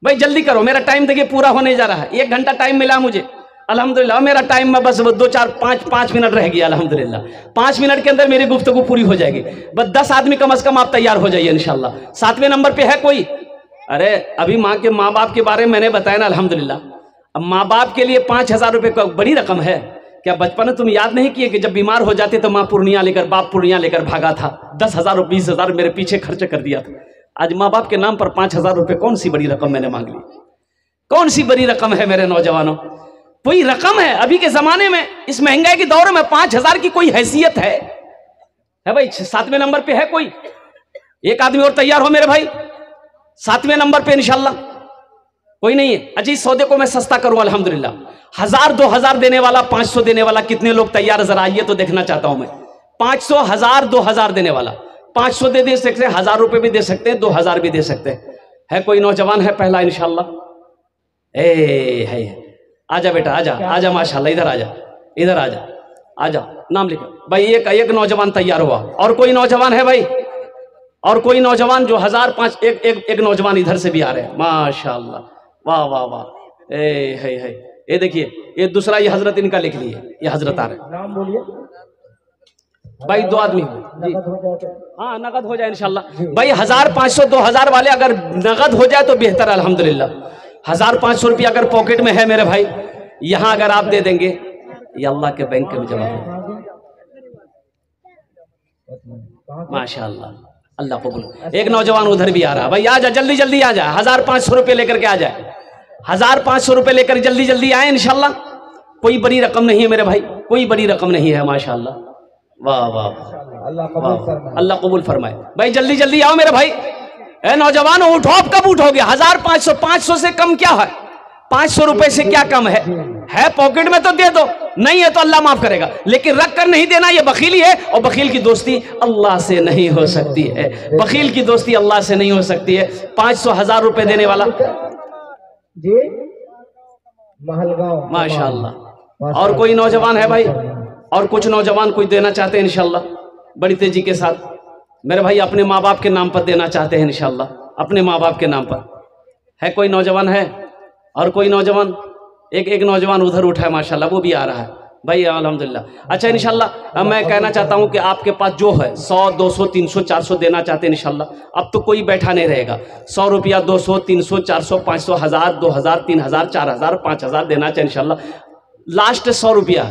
Speaker 1: भाई? जल्दी करो, मेरा टाइम देखिए पूरा होने जा रहा है, 1 घंटा टाइम मिला मुझे अल्हम्दुलिल्लाह। मेरा टाइम में बस 2 4 5 मिनट रह गया अल्हम्दुलिल्लाह। 5 मिनट के अंदर मेरी गुफ्तगू पूरी हो जाएगी। बस 10 आदमी कम से कम आप तैयार हो जाइए इंशाल्लाह। 7वें नंबर पे है कोई? अरे अभी माँ बाप के बारे में मैंने बताया ना अल्हम्दुलिल्लाह। अब माँ बाप के लिए 5000 रुपये का बड़ी रकम है क्या? बचपन में तुम याद नहीं किए कि जब बीमार हो जाते तो माँ पूर्णिया लेकर, बाप पूर्णिया लेकर भागा था, 10,000 और 20,000 मेरे पीछे खर्च कर दिया था। आज माँ बाप के नाम पर 5000 रुपये कौन सी बड़ी रकम मैंने मांग ली? कौन सी बड़ी रकम है मेरे नौजवानों? कोई रकम है अभी के जमाने में, इस महंगाई के दौर में 5000 की कोई हैसियत है भाई? 7वें नंबर पे है कोई? एक आदमी और तैयार हो मेरे भाई 7वें नंबर पे इंशाल्लाह। कोई नहीं है। अजी सौदे को मैं सस्ता करूं अल्हम्दुलिल्लाह। 1000 2000 देने वाला, 500 देने वाला, कितने लोग तैयार जरा आइए तो देखना चाहता हूं मैं। 500 1000 2000 देने वाला, 500 दे सकते हैं, 1000 रुपए भी दे सकते हैं, 2000 भी दे सकते हैं। है कोई नौजवान है पहला इंशाल्लाह? है आजा बेटा, आजा आजा, माशाल्लाह, इधर आजा, इधर आजा, आजा, नाम लिखो भाई। एक नौजवान तैयार हुआ। और कोई नौजवान है भाई? और कोई नौजवान जो 1000 5 एक नौजवान इधर से भी आ रहे हैं, माशाल्लाह, वाह वाह वाह। है ये देखिए, ये दूसरा, ये हजरत इनका लिख लिए, ये हजरत आ रहे हैं।
Speaker 2: नाम बोलिए
Speaker 1: भाई 2 आदमी जी, हाँ नगद हो जाए इंशाल्लाह। भाई 1000 500 2000 वाले अगर नगद हो जाए तो बेहतर है अल्हम्दुलिल्लाह। 1000 500 रुपया अगर पॉकेट में है मेरे भाई, यहां अगर आप दे देंगे, ये अल्लाह के बैंक में जमा हो, माशाल्लाह, अल्लाह कबूल। एक नौजवान उधर भी आ रहा है भाई, आ जा जल्दी जल्दी आ जा, 1000 500 रुपये लेकर के आ जाए, 1000 500 रुपये लेकर जल्दी जल्दी आए इंशाल्लाह। कोई बड़ी रकम नहीं है मेरे भाई, कोई बड़ी रकम नहीं है, माशाल्लाह, वाह वाह, अल्लाह कबूल फरमाए। भाई जल्दी जल्दी आओ मेरे भाई। ए नौजवान उठो, अब कब उठोगे? 1000 500, 500 से कम क्या है? 500 रुपए से क्या कम है पॉकेट में तो दे दो, नहीं है तो अल्लाह माफ करेगा, लेकिन रख कर नहीं देना, ये बखीली है। और बखील की दोस्ती अल्लाह से नहीं हो सकती है, बखील की दोस्ती अल्लाह से नहीं हो सकती है। 500 1000 रुपए देने वाला
Speaker 2: जी, महलगांव,
Speaker 1: माशाल्लाह। और कोई नौजवान है भाई? और कुछ नौजवान कोई देना चाहते हैं इंशाल्लाह बड़ी तेजी के साथ मेरे भाई, अपने माँ बाप के नाम पर देना चाहते हैं इंशाल्लाह, अपने माँ बाप के नाम पर। है कोई नौजवान है? और कोई नौजवान? एक नौजवान उधर उठा है माशाल्लाह, वो भी आ रहा है भाई, अल्हम्दुलिल्लाह। अच्छा इंशाल्लाह मैं कहना चाहता हूँ कि आपके पास जो है 100 200 300 400 देना चाहते हैं इंशाल्लाह, अब तो कोई बैठा नहीं रहेगा। 100 रुपया 200 300 400 500 1000 2000 3000 4000 5000 देना चाहिए इंशाल्लाह। लास्ट 100 रुपया,